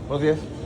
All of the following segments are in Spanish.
Buenos días.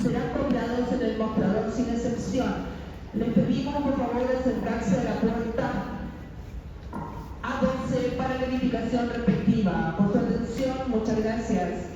Serán cobrados en el mostrador sin excepción. Les pedimos por favor de acercarse a la puerta A12 para verificación respectiva. Por su atención, muchas gracias.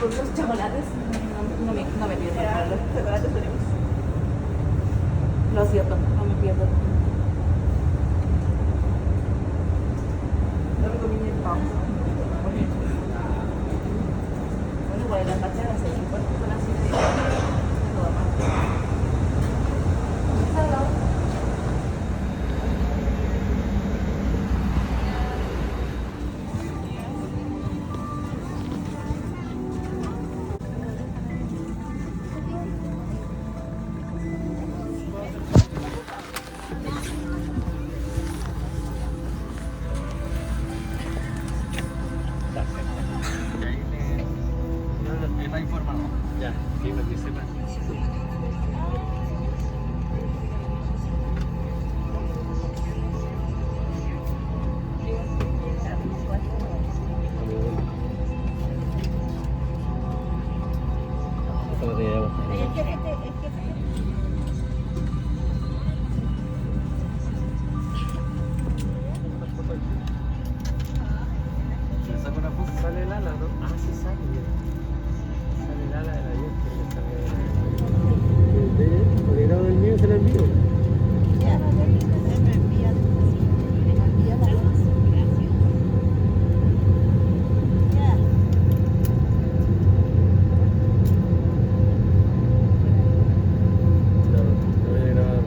Con los chocolates no me pierdo. Los chocolates tenemos. Lo siento, no me pierdo. No me comí ni el pan. Bueno, igual las machadas se encuentran con así de todo más. Está informado. Ya, sí, para que sepan. ¿Le saco una foto? ¿Sale el ala, no? Ah, sí sale. Sale el ala del avión. Porque no, el mío se lo envío. Ya, me envía la voz. Gracias. Ya. No, no voy a grabar.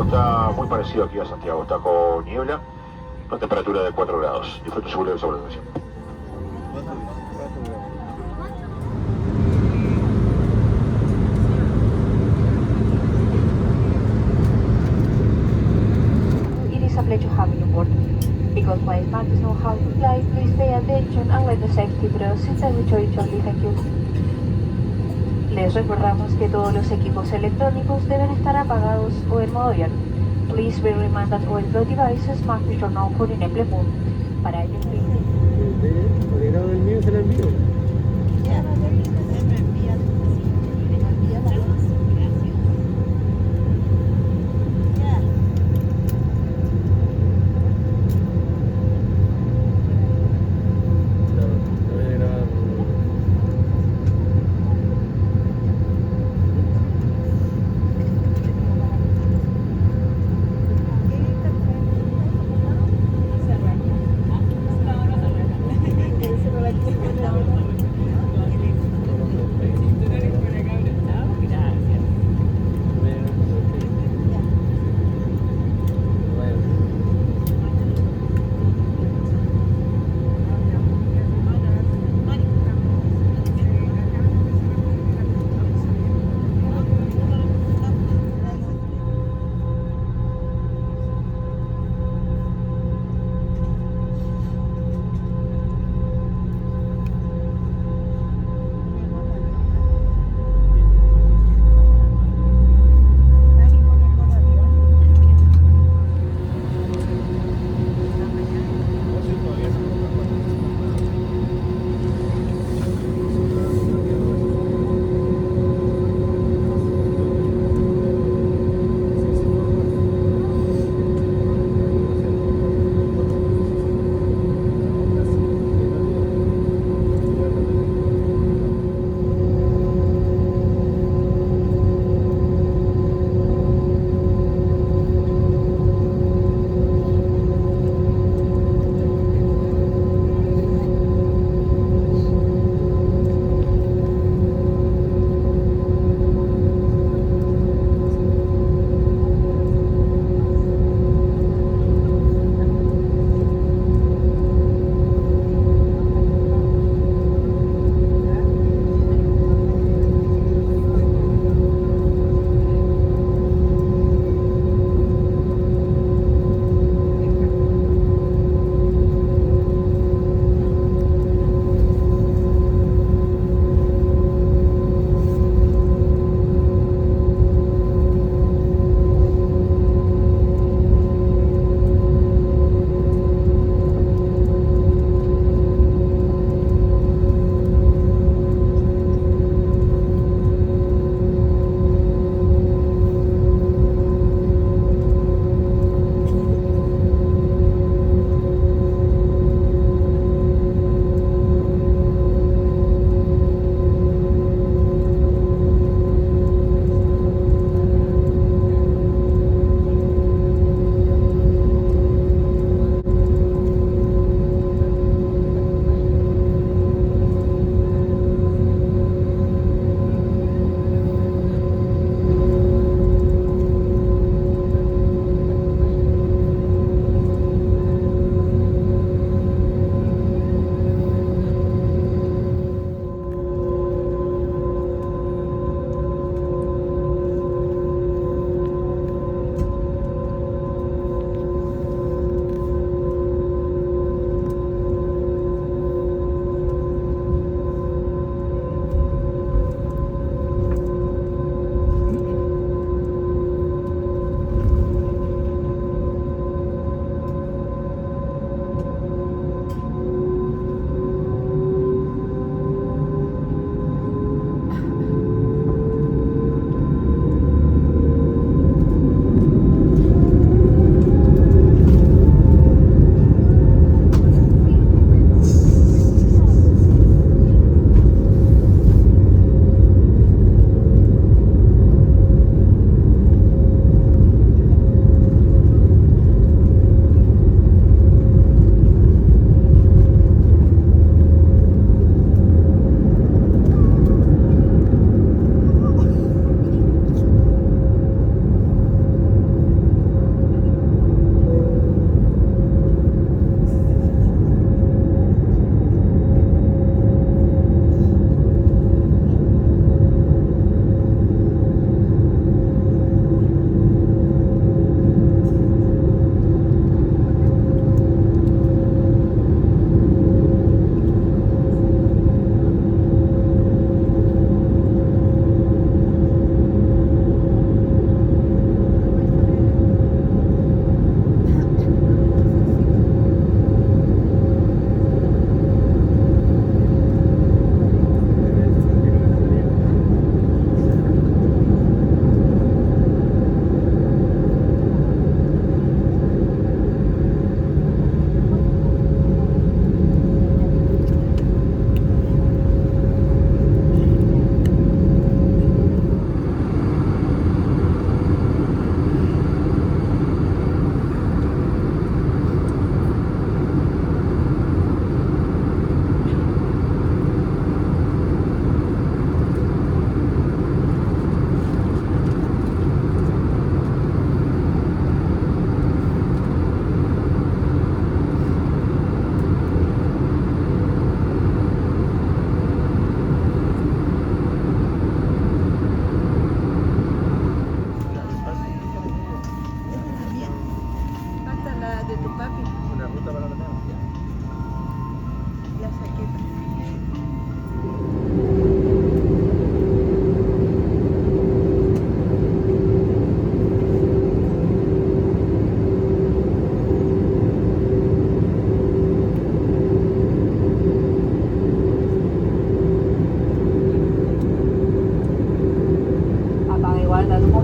Está muy parecido aquí a Santiago, está con niebla, con temperatura de 4 grados. Disfrute seguro de sobredosis. It is a pleasure having you aboard. Because flight partners know how to fly, please pay attention and let the safety process and return shortly. Thank you. Les recordamos que todos los equipos electrónicos deben estar apagados o en modo avión. Please bear in mind that all the devices must be turned off or in airplane mode. Para ello, Porque no, el mío se lo envío. Ya, me envía la voz. Gracias. Ya. No.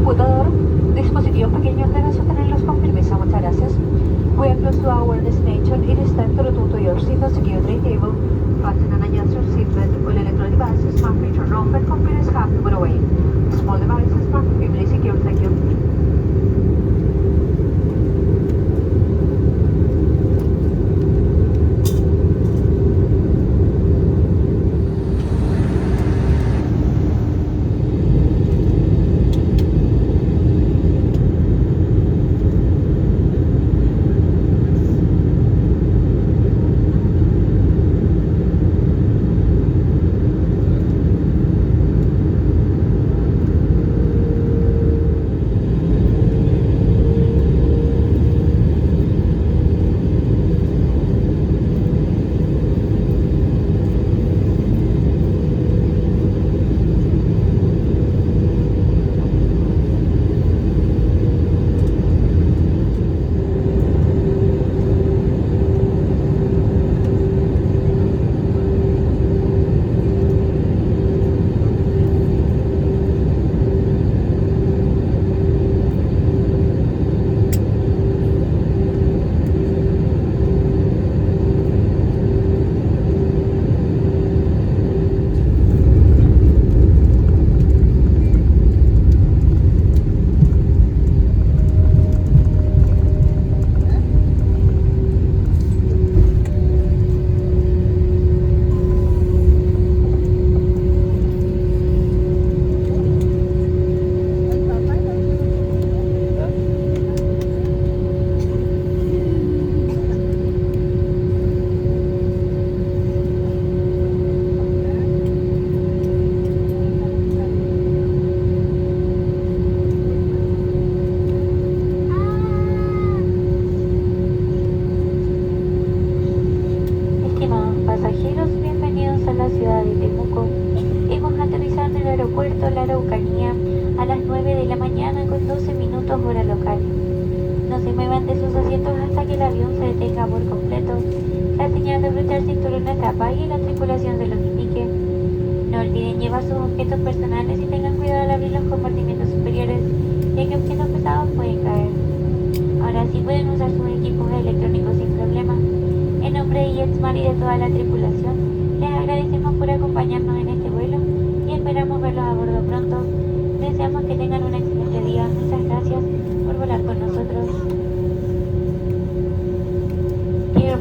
computador, dispositivos pequeños deben sostenerlos con firmeza. Muchas gracias. We are close to our destination. It is time to return to your seatbelt security table. Fasten and adjust your seatbelt. All electronic devices must be turned off and computers have to put away. Small devices must be firmly secured. Thank you.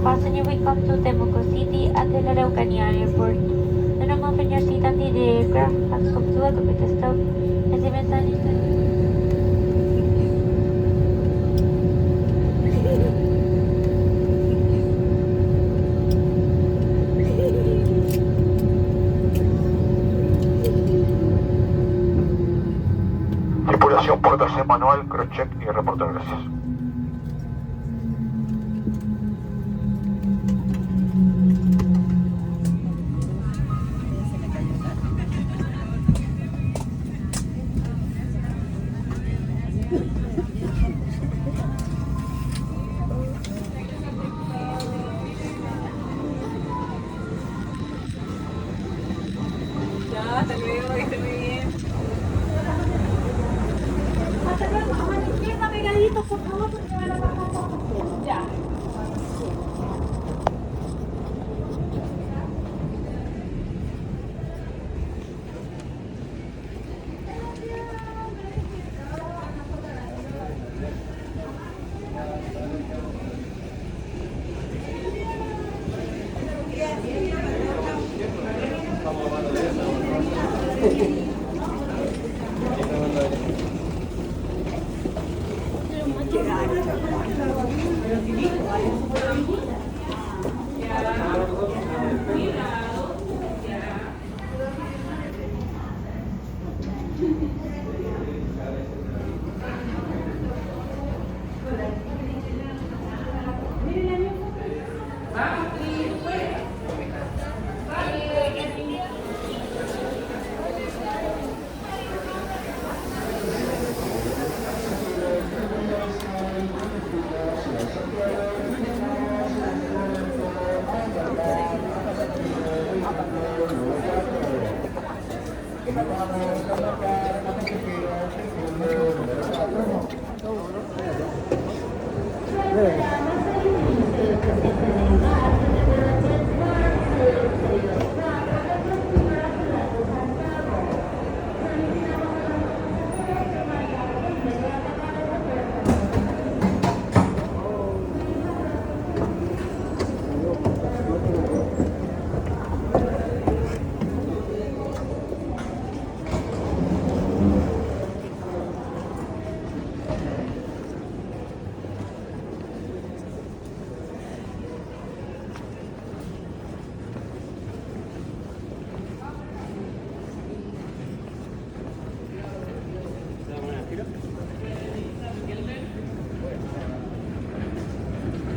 Passenger, we come to Temuco City at the Araucanía Airport. Do not move in your seat until the aircraft has come to a complete stop. Reciben sanitario. Tripulación, puertas en manual, cross check y reporte, gracias. Hasta luego, que esté muy bien. Hasta luego, a la izquierda pegadito, por favor, porque van a pasar. Ya.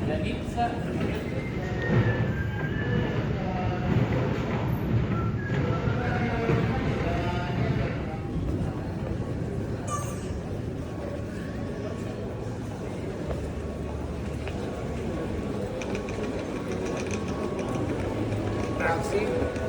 La pizza. Taxi.